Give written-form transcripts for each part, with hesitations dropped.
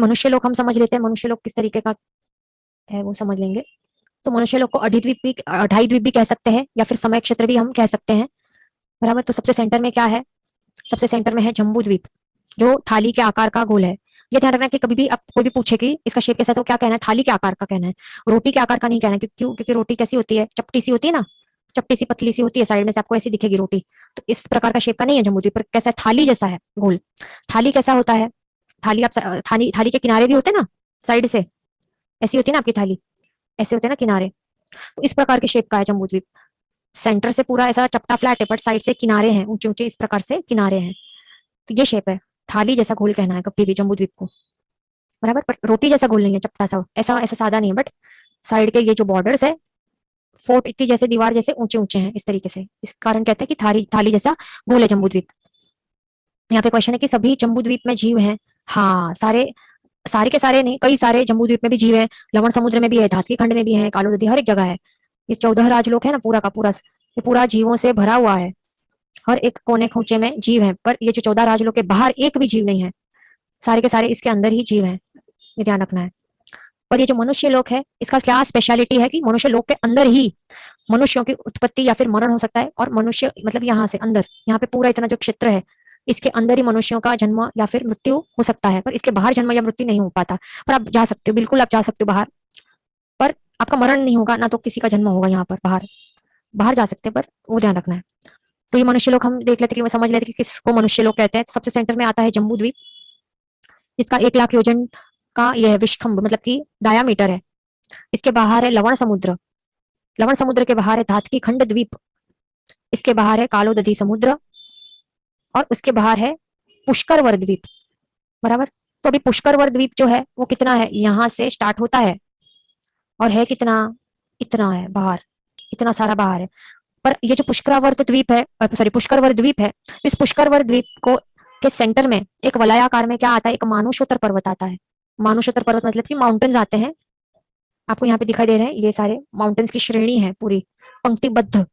मनुष्य लोक हम समझ लेते हैं, मनुष्य लोक किस तरीके का है वो समझ लेंगे। तो मनुष्य लोक को अढ़ाई द्वीप भी कह सकते हैं, या फिर समय क्षेत्र भी हम कह सकते हैं, बराबर। तो सबसे सेंटर में क्या है? सबसे सेंटर में है जम्बू द्वीप, जो थाली के आकार का गोल है। ये ध्यान रखना कि कभी भी आप कोई भी पूछे कि इसका शेप कैसा है, तो क्या कहना है? थाली के आकार का कहना है, रोटी के आकार का नहीं कहना है। क्यों? क्योंकि रोटी कैसी होती है? चपटी सी होती है ना, चपटी सी पतली सी होती है, साइड में से आपको ऐसी दिखेगी रोटी। तो इस प्रकार का शेप का नहीं है जम्बू द्वीप, पर कैसा है? थाली जैसा है, गोल। थाली कैसा होता है? थाली आप थाली थाली के किनारे भी होते हैं ना, साइड से ऐसी होती है ना आपकी थाली, ऐसे होते हैं ना किनारे। तो इस प्रकार के शेप का है जम्बू द्वीप। सेंटर से पूरा ऐसा चपटा फ्लैट है, बट साइड से किनारे हैं, ऊंचे ऊंचे इस प्रकार से किनारे हैं। तो ये शेप है, थाली जैसा गोल कहना है कभी भी जम्बू द्वीप को, बराबर। पर रोटी जैसा गोल नहीं है, चपटा सा, ऐसा ऐसा सादा नहीं है, बट साइड के ये जो बॉर्डर्स है, फोर्ट इतनी जैसे दीवार जैसे ऊंचे ऊंचे हैं इस तरीके से, इस कारण कहते हैं कि थाली थाली जैसा गोल है जम्बू द्वीप। यहाँ पे क्वेश्चन है कि सभी जम्बू द्वीप में जीव हैं। हाँ, सारे सारे के सारे नहीं, कई सारे जम्बू द्वीप में भी जीव है, लवण समुद्र में भी है, धातकी खंड में भी है, कालो नदी, हर एक जगह है। ये 14 राजलोक है ना, पूरा का पूरा, ये पूरा जीवों से भरा हुआ है। हर एक कोने खोचे में जीव है, पर ये जो 14 राजलोक के बाहर एक भी जीव नहीं है, सारे के सारे इसके अंदर ही जीव है, ये ध्यान रखना है। और ये जो मनुष्य लोक है, इसका क्या स्पेशलिटी है कि मनुष्य लोक के अंदर ही मनुष्यों की उत्पत्ति या फिर मरण हो सकता है। और मनुष्य मतलब यहाँ से अंदर, यहाँ पे पूरा इतना जो क्षेत्र है, इसके अंदर ही मनुष्यों का जन्म या फिर मृत्यु हो सकता है, पर इसके बाहर जन्म या मृत्यु नहीं हो पाता। पर आप जा सकते हो, बिल्कुल आप जा सकते हो बाहर, पर आपका मरण नहीं होगा, ना तो किसी का जन्म होगा यहाँ पर बाहर। बाहर जा सकते हैं, पर वो ध्यान रखना है। तो ये मनुष्य लोक हम देख लेते कि वो समझ लेते कि किसको मनुष्य लोक कहते हैं। तो सबसे सेंटर में आता है जम्बू द्वीप, इसका 1 लाख योजन का यह विश्वखंभ मतलब कि डायामीटर है। इसके बाहर है लवण समुद्र, लवण समुद्र के बाहर है धातकी खंड द्वीप, इसके बाहर है कालो दधी समुद्र, और उसके बाहर है पुष्करवर द्वीप, बराबर। तो अभी पुष्करवर द्वीप जो है वो कितना है? यहाँ से स्टार्ट होता है और है कितना? इतना है बाहर, इतना सारा बाहर है। पर ये जो पुष्करावर्त द्वीप है, सॉरी पुष्करवर द्वीप है, इस पुष्करवर द्वीप को के सेंटर में एक वलयाकार में क्या आता है? एक मानुषोत्तर पर्वत आता है। मानुषोत्तर पर्वत मतलब कि माउंटेन्स आते हैं, आपको यहाँ पे दिखाई दे रहे हैं, ये सारे माउंटेन्स की श्रेणी है, पूरी पंक्तिबद्ध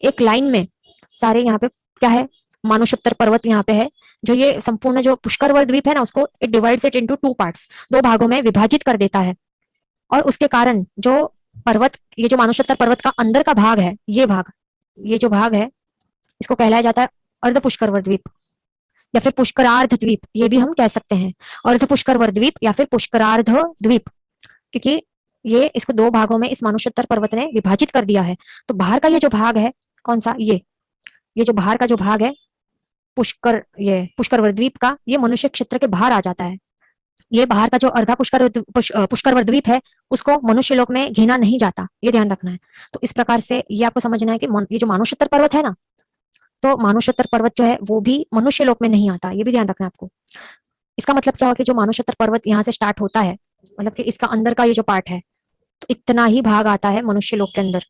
एक लाइन में सारे। यहाँ पे क्या है? मानुषोत्तर पर्वत यहाँ पे है, जो ये संपूर्ण जो पुष्करवर द्वीप है ना, उसको it divides it into 2 parts, 2 भागों में विभाजित कर देता है। और उसके कारण जो पर्वत, ये जो मानुषोत्तर पर्वत का अंदर का भाग है, ये भाग, ये जो भाग है, इसको कहलाया जाता है अर्ध पुष्करवर द्वीप या फिर पुष्करार्ध द्वीप, ये भी हम कह सकते हैं। अर्ध पुष्करवर द्वीप या फिर पुष्करार्ध द्वीप, क्योंकि ये इसको 2 भागों में इस मानुषोत्तर पर्वत ने विभाजित कर दिया है। तो बाहर का ये जो भाग है, कौन सा? ये जो बाहर का जो भाग है ये पुष्करवर द्वीप का, ये मनुष्य क्षेत्र के बाहर आ जाता है। ये बाहर का जो अर्धा पुष्करवर द्वीप है, उसको मनुष्य लोक में गिना नहीं जाता, ये ध्यान रखना है। तो इस प्रकार से ये आपको समझना है कि ये जो मानुषोत्तर पर्वत है ना, तो मानुषोत्तर पर्वत जो है वो भी मनुष्य लोक में नहीं आता, ये भी ध्यान रखना है आपको। इसका मतलब क्या हुआ कि जो मानुषोत्तर पर्वत यहाँ से स्टार्ट होता है, मतलब कि इसका अंदर का ये जो पार्ट है, तो इतना ही भाग आता है मनुष्य लोक के अंदर।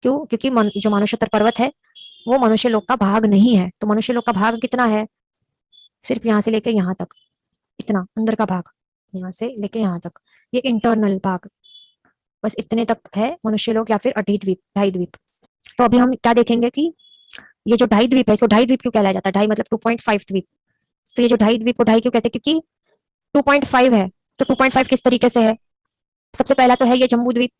क्यों? क्योंकि जो मानुषोत्तर पर्वत है वो मनुष्य लोक का भाग नहीं है। तो मनुष्य लोक का भाग कितना है? सिर्फ यहाँ से लेके यहाँ तक, इतना अंदर का भाग, यहाँ से लेके यहाँ तक, ये इंटरनल भाग, बस इतने तक है मनुष्य लोक या फिर अढ़ी द्वीप, ढाई द्वीप। तो अभी हम क्या देखेंगे कि ये जो ढाई द्वीप है, इसको ढाई द्वीप क्यों कहलाया जाता है? ढाई मतलब 2.5 द्वीप। तो ये जो ढाई द्वीप को ढाई क्यों कहते हैं? क्योंकि 2.5 है। तो 2.5 किस तरीके से है? सबसे पहला तो है ये जम्बू द्वीप,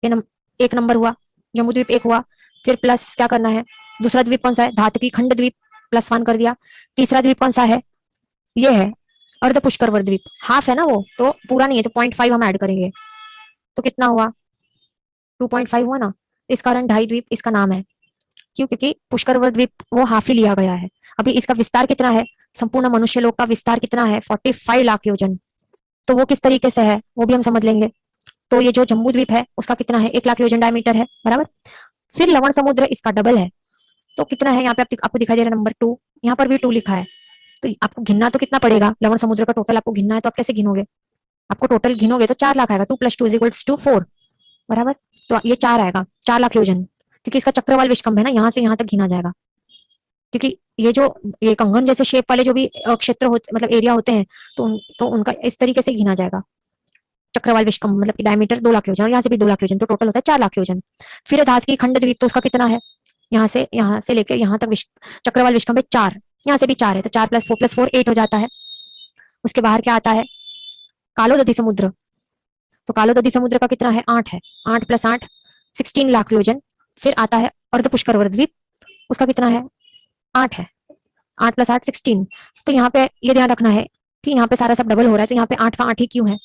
ये 1 नंबर हुआ, जम्बू द्वीप 1 हुआ। फिर प्लस क्या करना है? दूसरा द्वीप कौन सा है? धातकी खंड द्वीप, +1 कर दिया। तीसरा द्वीप कौन सा है? ये है अर्ध पुष्करवर द्वीप, हाफ है ना वो, तो पूरा नहीं है, तो 0.5 हम ऐड करेंगे, तो कितना हुआ? 2.5 हुआ ना। इस कारण ढाई द्वीप इसका नाम है। क्यों? क्योंकि पुष्करवर द्वीप वो हाफ ही लिया गया है। अभी इसका विस्तार कितना है? संपूर्ण मनुष्य लोक का विस्तार कितना है? 45 लाख योजन। तो वो किस तरीके से है वो भी हम समझ लेंगे। तो ये जो जम्बू द्वीप है उसका कितना है? 1 लाख योजन डायमीटर है, बराबर। फिर लवण समुद्र इसका डबल है, तो कितना है? यहाँ पे आपको दिखाई दे रहा है नंबर 2, यहाँ पर भी 2 लिखा है। तो आपको गिनना तो कितना पड़ेगा? लवण समुद्र का टोटल आपको गिनना है, तो आप कैसे गिनोगे? आपको टोटल गिनोगे तो 4 लाख आएगा, 2 + 2 = 4, बराबर। तो ये 4 आएगा, 4 लाख योजन, क्योंकि इसका चक्रवाल विष्कंभ है ना, यहाँ से यहाँ तक गिना जाएगा। क्योंकि ये कंगन जैसे शेप वाले जो भी क्षेत्र होते, मतलब एरिया होते हैं, तो उनका इस तरीके से गिना जाएगा। चक्रवाल विष्कंभ मतलब डायमीटर 2 लाख योजन, और यहाँ से भी 2 लाख योजन, तो टोटल होता है 4 लाख योजन। फिर धात की खंड द्वीप, तो उसका कितना है? यहाँ से लेके यहाँ तक चक्रवाल विष्कंभ 4, यहाँ से भी 4 है, तो 4 + 4 + 4 8 हो जाता है। उसके बाहर क्या आता है? कालोदधी समुद्र, तो कालोदधी समुद्र का कितना है 8 है, 8 + 8 16 लाख योजन। फिर आता है अर्ध पुष्कर द्वीप, उसका कितना है 8 है, 8 + 8 16। तो यहाँ पे ये ध्यान रखना है कि यहाँ पे सारा सब डबल हो रहा है, तो यहाँ पे 8 का 8 ही क्यों है,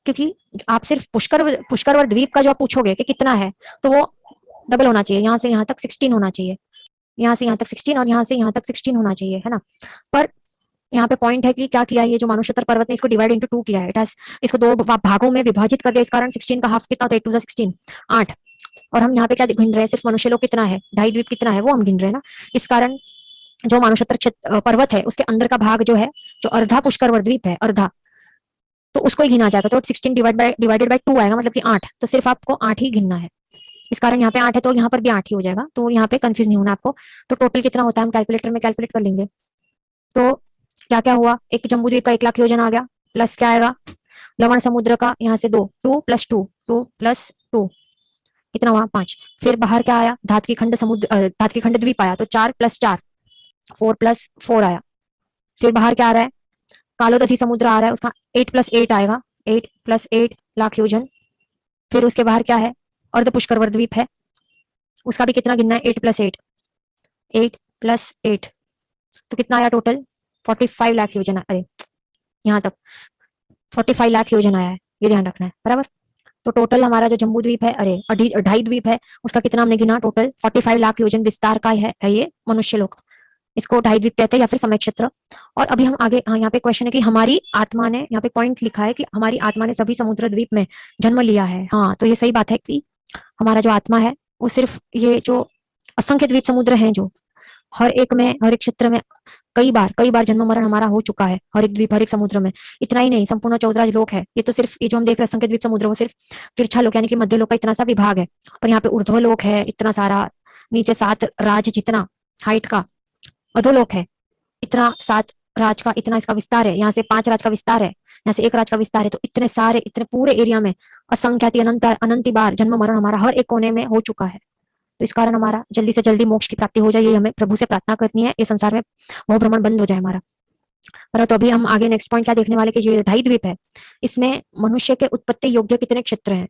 क्योंकि आप सिर्फ पुष्कर द्वीप का जो आप पूछोगे कि कितना है, तो वो डबल होना चाहिए, यहाँ से यहाँ तक 16 होना चाहिए, यहाँ से यहाँ तक 16 और यहाँ से यहाँ तक 16 होना चाहिए, है ना। पर यहाँ पे पॉइंट है कि क्या किया, ये जो मानुषोत्तर पर्वत ने इसको डिवाइड इंटू 2 किया है, इट हैज इसको 2 भागों में विभाजित कर दिया, इस कारण 16 का हाफ कितना होता है, 8 × 16 8। और हम यहाँ पे क्या गिन रहे हैं, सिर्फ मनुष्य लोक कितना है, ढाई द्वीप कितना है, वो हम गिन रहे हैं ना। इस कारण जो मानुषोत्तर पर्वत है उसके अंदर का भाग जो है, जो अर्धा पुष्कर द्वीप है, अर्धा, तो उसको ही गिना जाएगा। तो 16 डिवाइडेड बाय 2 आएगा, मतलब कि 8, तो सिर्फ आपको 8 ही गिनना है। इस कारण यहाँ पे 8 है तो यहाँ पर भी 8 ही हो जाएगा, तो यहाँ पे कंफ्यूज नहीं होना आपको। तो टोटल कितना होता है हम कैलकुलेटर में कैलकुलेट कर लेंगे। तो क्या क्या हुआ, एक जम्बू द्वीप का 1 लाख योजन आ गया, प्लस क्या आएगा लवण समुद्र का यहाँ से 2 2 + 2 2 + 2 कितना हुआ 5। फिर बाहर क्या आया, धात की खंड द्वीप आया, तो 4 + 4 4 + 4 आया। फिर बाहर क्या आ रहा है, कालोदधी समुद्र आ रहा है, उसका 8 + 8 आएगा, 8 + 8 लाख योजन। फिर उसके बाहर क्या है, अर्ध पुष्कर द्वीप है, उसका भी कितना गिनना है 8 + 8 8 + 8, तो कितना आया टोटल 45 लाख योजन। अरे यहाँ तक 45 लाख योजन आया है, ये ध्यान रखना है बराबर। तो टोटल हमारा जो जम्बू द्वीप है, अरे ढाई द्वीप है, उसका कितना हमने गिना, टोटल 45 लाख योजन विस्तार का है ये मनुष्य लोक, इसको ढाई द्वीप कहते हैं या फिर समय क्षेत्र। और अभी हम आगे, हाँ यहाँ पे क्वेश्चन है कि हमारी आत्मा ने, यहाँ पे पॉइंट लिखा है कि हमारी आत्मा ने सभी समुद्र द्वीप में जन्म लिया है। हाँ तो ये सही बात है कि हमारा जो आत्मा है वो सिर्फ ये जो असंख्य द्वीप समुद्र हैं, जो हर एक में, हर एक क्षेत्र में कई बार जन्म मरण हमारा हो चुका है, हर एक द्वीप, हर एक समुद्र में। इतना ही नहीं, संपूर्ण 14 लोक है, ये तो सिर्फ ये जो हम देख रहे हैं असंख्य द्वीप समुद्र, वो सिर्फ तिरछा लोक यानी कि मध्य लोक का इतना सा विभाग है। और यहाँ पे ऊर्ध्व लोक है इतना सारा, नीचे 7 राज जितना हाइट का, अधोलोक है इतना 7 राज का इतना इसका विस्तार है, यहाँ से 5 राज का विस्तार है, यहाँ से 1 राज का विस्तार है। तो इतने सारे, इतने पूरे एरिया में असंख्याति अनंत बार जन्म मरण हमारा हर एक कोने में हो चुका है। तो इस कारण हमारा जल्दी से जल्दी मोक्ष की प्राप्ति हो जाए, ये हमें प्रभु से प्रार्थना करनी है, ये संसार में मोह भ्रमण बंद हो जाए हमारा। पर तो अभी हम आगे नेक्स्ट पॉइंट क्या देखने वाले कि जो ढाई द्वीप है, इसमें मनुष्य के उत्पत्ति योग्य कितने क्षेत्र हैं।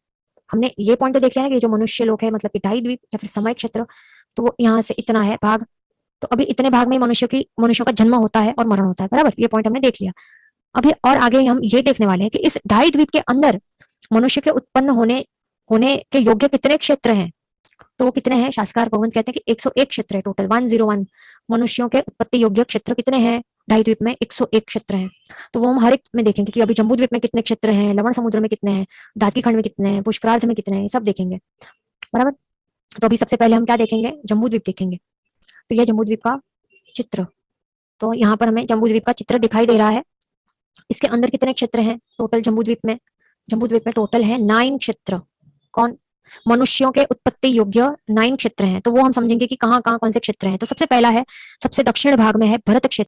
हमने ये पॉइंट तो देख लिया ना कि जो मनुष्य लोक है, मतलब कि ढाई द्वीप या फिर समय क्षेत्र, तो वो यहाँ से इतना है भाग, तो अभी इतने भाग में मनुष्यों का जन्म होता है और मरण होता है बराबर, ये पॉइंट हमने देख लिया। अभी और आगे हम ये देखने वाले हैं कि इस ढाई द्वीप के अंदर मनुष्य के उत्पन्न होने के योग्य कितने क्षेत्र हैं। तो वो कितने हैं, शास्त्रकार भगवंत कहते हैं कि 101 क्षेत्र है टोटल, 101 मनुष्यों के उत्पत्ति योग्य क्षेत्र कितने हैं ढाई द्वीप में, 101 क्षेत्र हैं। तो वो हम हर एक में देखेंगे कि अभी जम्बू द्वीप में कितने क्षेत्र हैं, लवण समुद्र में कितने हैं, धातकी खंड में कितने हैं, पुष्करार्थ में कितने हैं, सब देखेंगे बराबर। तो अभी सबसे पहले हम क्या देखेंगे, जम्बू द्वीप देखेंगे। तो यह जम्बू द्वीप का चित्र, तो यहाँ पर हमें जम्बू द्वीप का चित्र दिखाई दे रहा है। इसके अंदर कितने क्षेत्र हैं टोटल जम्बू द्वीप में, जम्बू द्वीप में टोटल है 9 क्षेत्र। कौन, मनुष्यों के उत्पत्ति योग्य 9 क्षेत्र हैं। तो वो हम समझेंगे कि कहाँ कहाँ कौन से क्षेत्र हैं। तो सबसे पहला है, सबसे दक्षिण भाग में है भरत क्षेत्र।